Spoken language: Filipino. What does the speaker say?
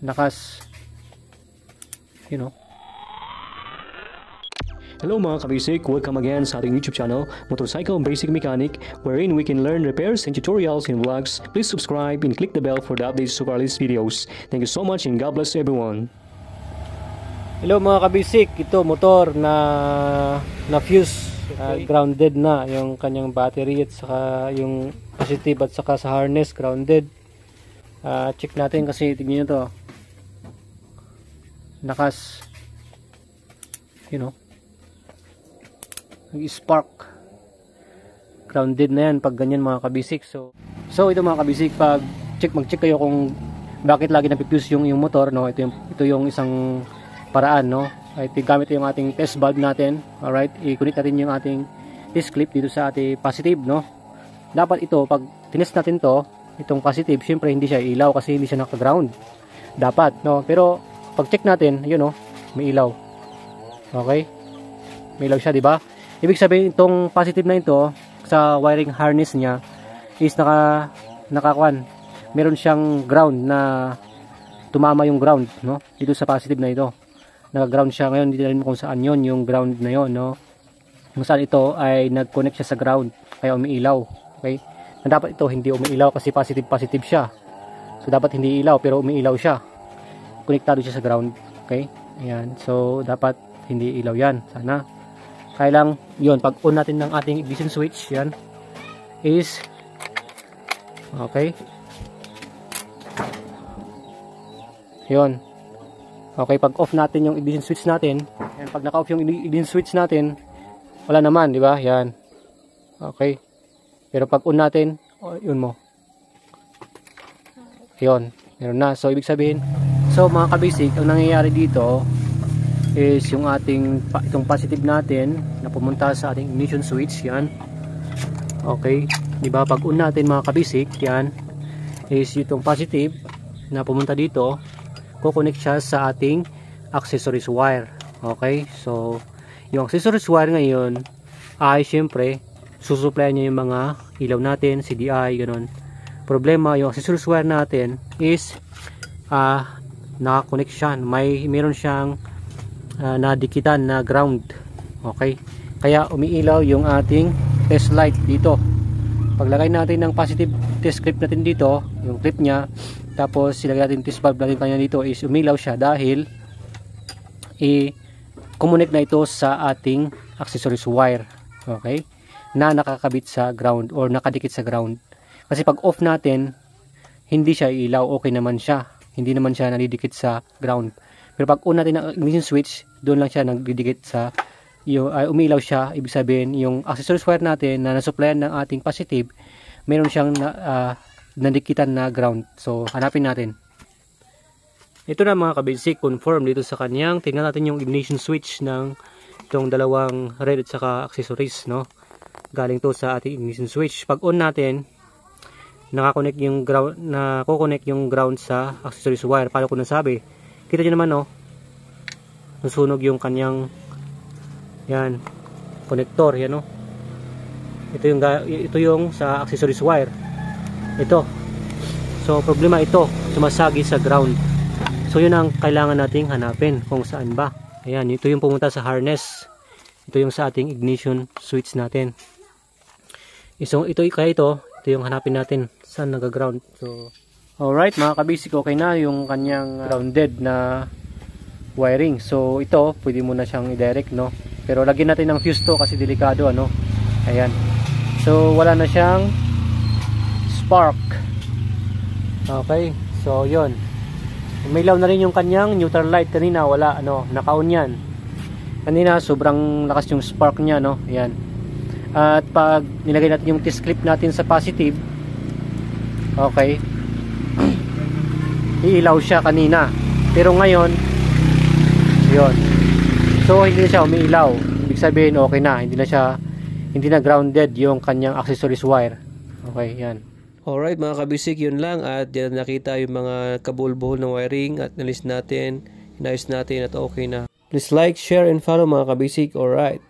nakas, you know. Hello mga kabasic, welcome again sa ating YouTube channel, Motorcycle Basic Mechanic, wherein we can learn repairs and tutorials and vlogs. Please subscribe and click the bell for the updates of our latest videos. Thank you so much and God bless everyone. Hello mga kabasic, ito motor na fuse, grounded na yung kanyang battery at saka yung positive at saka sa harness grounded. Check natin kasi tingnan nyo to, nakas, you know, spark, grounded na yan pag ganyan mga kabisik. So ito mga kabisik, pag mag-check kayo kung bakit lagi napipuse yung motor, no? Ito yung isang paraan, no? Ay gamit yung ating test valve natin. Alright, i-connect natin yung ating test clip dito sa ating positive, no? Dapat ito, pag tinest natin to, itong positive, syempre hindi siya ilaw kasi hindi siya naka-ground. Dapat, no? Pero pag check natin, yun, no? May ilaw. Okay? May ilaw siya, di ba? Ibig sabihin itong positive na ito sa wiring harness niya is nakakuan. Meron siyang ground na tumama yung ground, no? Dito sa positive na ito. Naka-ground siya ngayon, hindi rin kung saan yon yung ground na yon, no? Kung saan ito ay nag-connect siya sa ground kaya umiilaw. Okay? Na dapat ito hindi umiilaw kasi positive siya. So dapat hindi ilaw pero umiilaw siya. Konektado siya sa ground. Okay? Ayan. So dapat hindi ilaw yan. Sana. Kaya lang, yun, pag on natin ng ating ignition switch, yan, is, okay, yun, okay, pag off natin yung ignition switch natin, yan, pag naka-off yung ignition switch natin, wala naman, di ba, yan, okay, pero pag on natin, oh, yun mo, yun, meron na. So, ibig sabihin, so mga kabasic, ang nangyayari dito, is yung itong positive natin na pumunta sa ating ignition switch, yan. Okay, di ba? Pag on natin mga kabasic, yan is itong positive na pumunta dito, kukonek siya sa ating accessories wire. Okay, so yung accessories wire ngayon ay syempre susupply niya yung mga ilaw natin, CDI, ganun. Problema, yung accessories wire natin is naka-connect siya, meron siyang nadikitan na ground. Okay, kaya umiilaw yung ating test light dito. Paglagay natin ng positive test clip natin dito, yung clip nya, tapos silagay natin test valve natin kanya dito, is umilaw siya dahil i-connect na ito sa ating accessories wire. Okay, na nakakabit sa ground or nakadikit sa ground. Kasi pag off natin, hindi siya ilaw, okay naman siya, hindi naman siya nadidikit sa ground. Pero pag on natin ang ignition switch, doon lang siya nagdidikit sa umilaw siya. Ibig sabihin, yung accessories wire natin na nasupplyan ng ating positive, meron siyang nadikitan na ground. So, hanapin natin. Ito na mga kabasic, conform dito sa kanyang. Tingnan natin yung ignition switch ng itong dalawang red at saka accessories, no? Galing to sa ating ignition switch. Pag on natin, nakakonect yung ground, nako-connect yung ground sa accessories wire. Paano ko nasabi? Kita nyo naman, no? Nasunog yung kanyang yan, connector, yan, no? Ito yung sa accessories wire. Ito. So, problema ito, sumasagi sa ground. So, yun ang kailangan nating hanapin kung saan ba. Ayan, ito yung pumunta sa harness. Ito yung sa ating ignition switch natin. So, kaya ito yung hanapin natin saan nag-ground. So, alright mga kabasic, okay na yung kanyang grounded na wiring. So ito, pwede mo na siyang i-direct, no? Pero lagyan natin ng fuse to kasi delikado, ano? Ayan. So wala na siyang spark. Okay, so yun. Umilaw na rin yung kanyang neutral light. Kanina wala, ano, naka-on yan. Kanina sobrang lakas yung spark niya, no? Ayan. At pag nilagay natin yung test clip natin sa positive, okay, iilaw siya kanina, pero ngayon yun, so hindi na siya umiilaw. Ibig sabihin okay na, hindi na grounded yung kanyang accessories wire. Okay, yan. Alright mga kabisik, yun lang. At yan, nakita yung mga kabulbol ng wiring at nalis natin, inayos natin at okay na. Please like, share and follow mga kabisik. Alright.